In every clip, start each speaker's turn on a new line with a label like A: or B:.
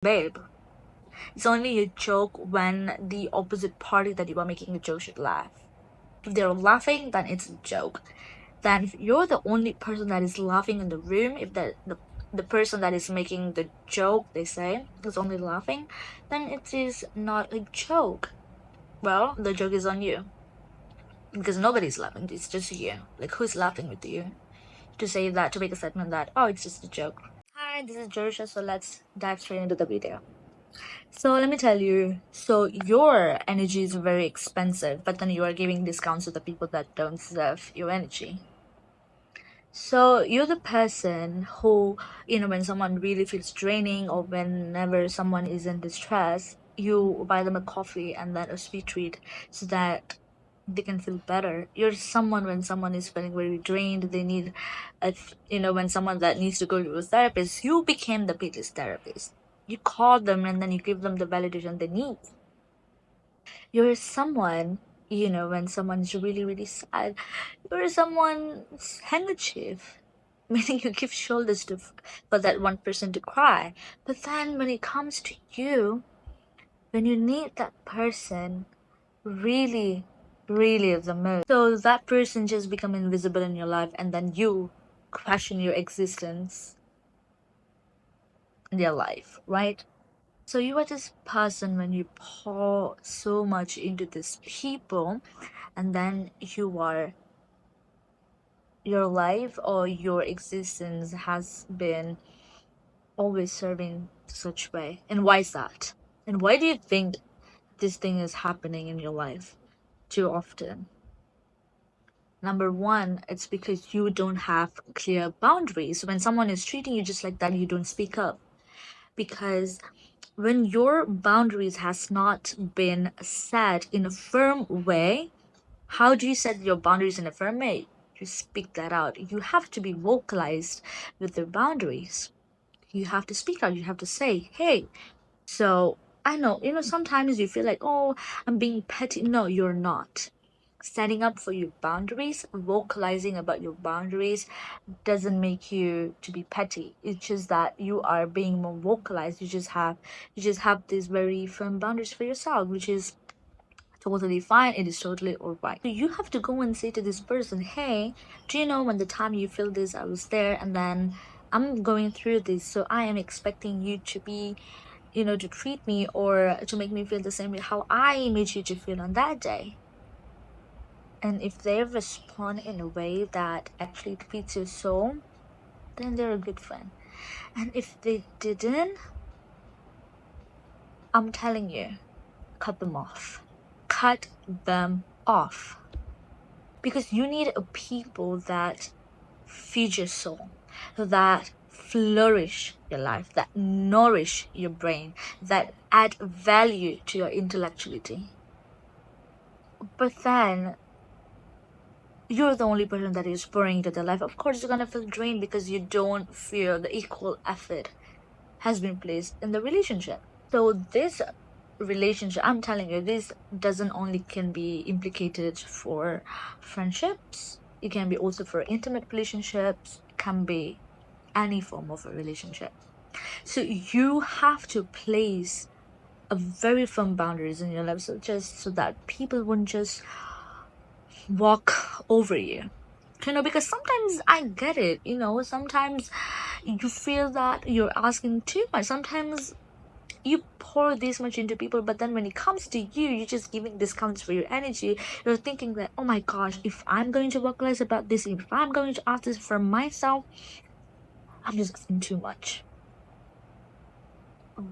A: Babe, it's only a joke when the opposite party that you are making a joke should laugh. If they're laughing, then it's a joke. Then if you're the only person that is laughing in the room, if the person that is making the joke, they say, is only laughing, then it is not a joke. Well, the joke is on you. Because nobody's laughing, it's just you. Like, who's laughing with you? To say that, to make a statement that, oh, it's just a joke. Hi, this is Georgia, so let's dive straight into the video. So let me tell you, so your energy is very expensive, but then you are giving discounts to the people that don't deserve your energy. So you're the person who, when someone really feels draining or whenever someone is in distress, you buy them a coffee and then a sweet treat so that they can feel better. You're someone when someone is feeling very drained, they need when someone that needs to go to a therapist, you became the biggest therapist. You call them and then you give them the validation they need. You're someone, when someone's really, really sad, you're someone's handkerchief. Meaning you give shoulders to for that one person to cry. But then when it comes to you, when you need that person really, really the most, so that person just become invisible in your life and then you question your existence in their life, right? So you are this person when you pour so much into these people and then your life or your existence has been always serving such way. And why is that? And why do you think this thing is happening in your life too often? Number one, it's because you don't have clear boundaries. When someone is treating you just like that, you don't speak up. Because when your boundaries has not been set in a firm way, how do you set your boundaries in a firm way? You speak that out. You have to be vocalized with the boundaries. You have to speak out. You have to say, hey. So I know, sometimes you feel like, oh, I'm being petty. No, you're not. Setting up for your boundaries, vocalizing about your boundaries doesn't make you to be petty. It's just that you are being more vocalized. You just have these very firm boundaries for yourself, which is totally fine. It is totally alright. So you have to go and say to this person, hey, do you know when the time you feel this, I was there, and then I'm going through this, so I am expecting you to be, to treat me or to make me feel the same way how I made you to feel on that day. And if they respond in a way that actually treats your soul, then they're a good friend. And if they didn't, I'm telling you, cut them off. Cut them off. Because you need a people that feed your soul, that flourish your life, that nourish your brain, that add value to your intellectuality. But then you're the only person that is pouring into their life. Of course, you're gonna feel drained because you don't feel the equal effort has been placed in the relationship. So this relationship, I'm telling you, this doesn't only can be implicated for friendships. It can be also for intimate relationships. It can be any form of a relationship. So you have to place a very firm boundaries in your life, so just so that people won't just walk over you. Because sometimes I get it, sometimes you feel that you're asking too much. Sometimes you pour this much into people, but then when it comes to you, you're just giving discounts for your energy. You're thinking that, oh my gosh, if I'm going to vocalize about this, if I'm going to ask this for myself, I'm just asking too much.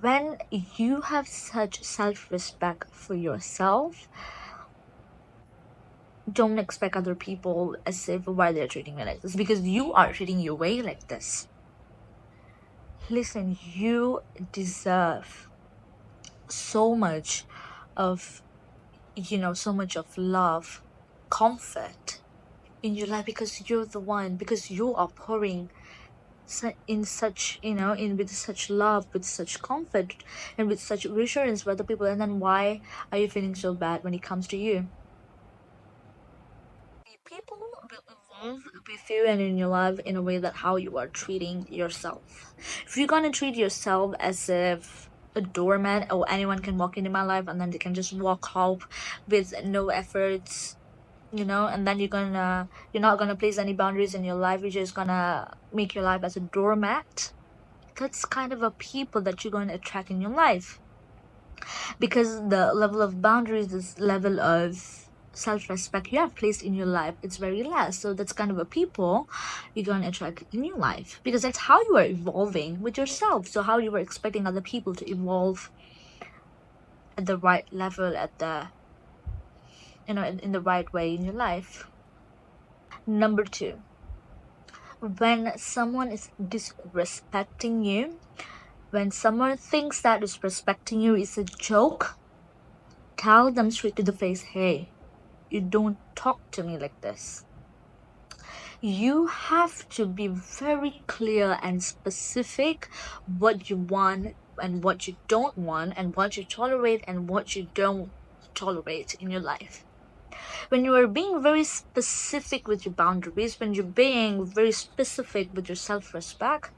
A: When you have such self-respect for yourself, don't expect other people as if why they're treating you like this, because you are treating your way like this. Listen, you deserve so much of so much of love, comfort in your life, because you're the one, because you are pouring in such in with such love, with such comfort, and with such reassurance for other people. And then why are you feeling so bad when it comes to you? People will evolve with you and in your life in a way that how you are treating yourself. If you're gonna treat yourself as if a doormat, or anyone can walk into my life and then they can just walk off with no efforts, and then you're not gonna place any boundaries in your life. You're just gonna make your life as a doormat. That's kind of a people that you're going to attract in your life, because the level of boundaries, this level of self-respect you have placed in your life, it's very less. So that's kind of a people you're going to attract in your life, because that's how you are evolving with yourself. So how you were expecting other people to evolve at the right level, at the in the right way in your life. Number two, when someone is disrespecting you, when someone thinks that disrespecting you is a joke, tell them straight to the face, hey, you don't talk to me like this. You have to be very clear and specific what you want and what you don't want, and what you tolerate and what you don't tolerate in your life. When you are being very specific with your boundaries, when you're being very specific with your self-respect,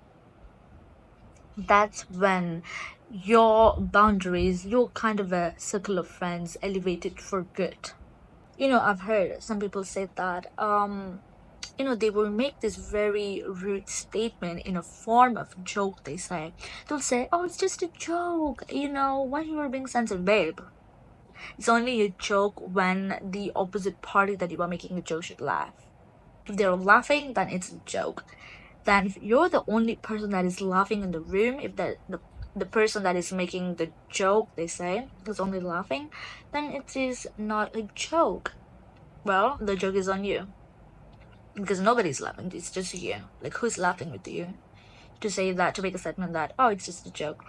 A: that's when your boundaries, your kind of a circle of friends, elevated for good. I've heard some people say that they will make this very rude statement in a form of joke. They'll say, oh, it's just a joke, why you are being sensitive, babe. It's only a joke when the opposite party that you are making a joke should laugh. If they're laughing, then it's a joke. Then if you're the only person that is laughing in the room, if the person that is making the joke, they say, is only laughing, then it is not a joke. Well, the joke is on you, because nobody's laughing. It's just you. Like, who's laughing with you to say that, to make a statement that, oh, it's just a joke?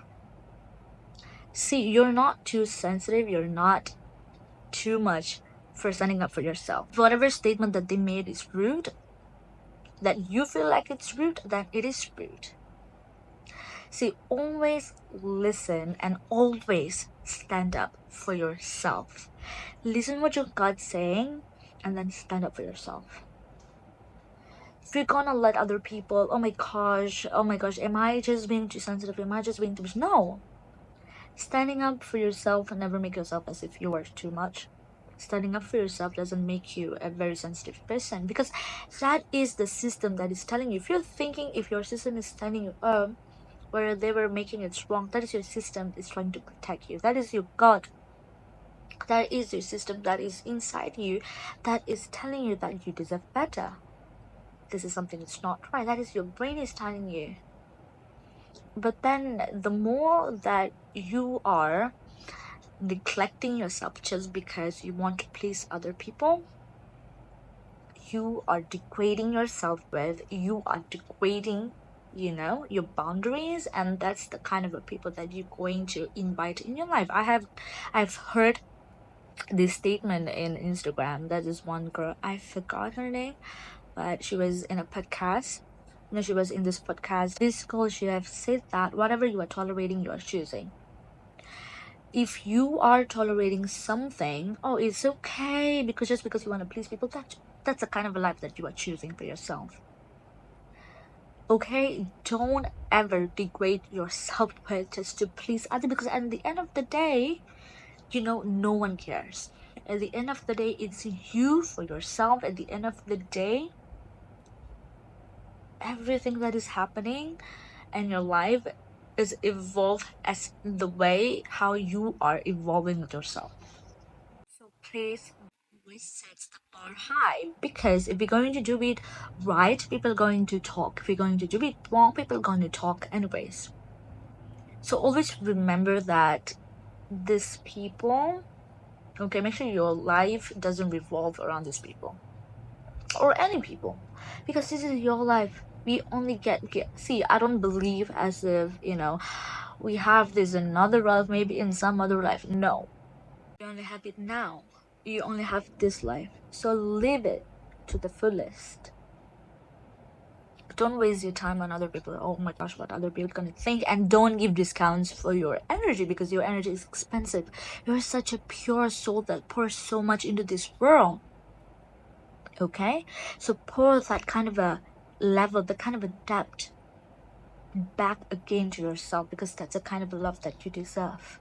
A: See, you're not too sensitive, you're not too much for standing up for yourself. Whatever statement that they made is rude, that you feel like it's rude, then it is rude. See, always listen and always stand up for yourself. Listen what your God's saying, and then stand up for yourself. If you're gonna let other people, oh my gosh, am I just being too sensitive? Am I just being too much? No. Standing up for yourself and never make yourself as if you are too much. Standing up for yourself doesn't make you a very sensitive person, because that is the system that is telling you. If you're thinking, if your system is telling you, where they were making it wrong, that is your system is trying to protect you. That is your God. That is your system that is inside you, that is telling you that you deserve better. This is something that's not right. That is your brain is telling you. But then the more that you are neglecting yourself just because you want to please other people, you are degrading yourself with, you are degrading your boundaries, and that's the kind of people that you're going to invite in your life. I've heard this statement in Instagram. That is one girl, I forgot her name, but she was in a podcast. She was in this podcast. This girl, she have said that whatever you are tolerating, you are choosing. If you are tolerating something, oh, it's okay, because just because you want to please people, that's the kind of a life that you are choosing for yourself. Okay, don't ever degrade yourself just to please others, because at the end of the day, no one cares. At the end of the day, it's you for yourself. At the end of the day, everything that is happening in your life is evolved as the way how you are evolving with yourself. So please always set the bar high, because if you're going to do it right, people are going to talk. If you're going to do it wrong, people are going to talk anyways. So always remember that these people, okay, make sure your life doesn't revolve around these people or any people, because this is your life. We only get see, I don't believe as if we have this another life, maybe in some other life. No, you only have it now. You only have this life, so live it to the fullest. Don't waste your time on other people. Oh my gosh, what other people gonna think? And don't give discounts for your energy, because your energy is expensive. You're such a pure soul that pours so much into this world. Okay, so pour that kind of a level, the kind of a depth back again to yourself, because that's the kind of love that you deserve.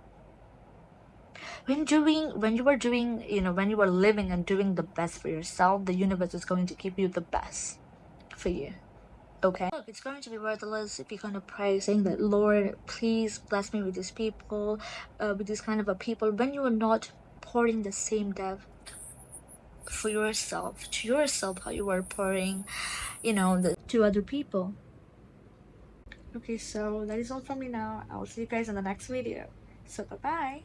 A: When you are doing, when you are living and doing the best for yourself, the universe is going to give you the best for you. Okay, look, it's going to be worthless if you're going to pray saying that, Lord, please bless me with these people, with this kind of a people, when you are not pouring the same depth for yourself, to yourself, how you are pouring, to other people. Okay, so that is all from me now. I'll see you guys in the next video. So bye bye.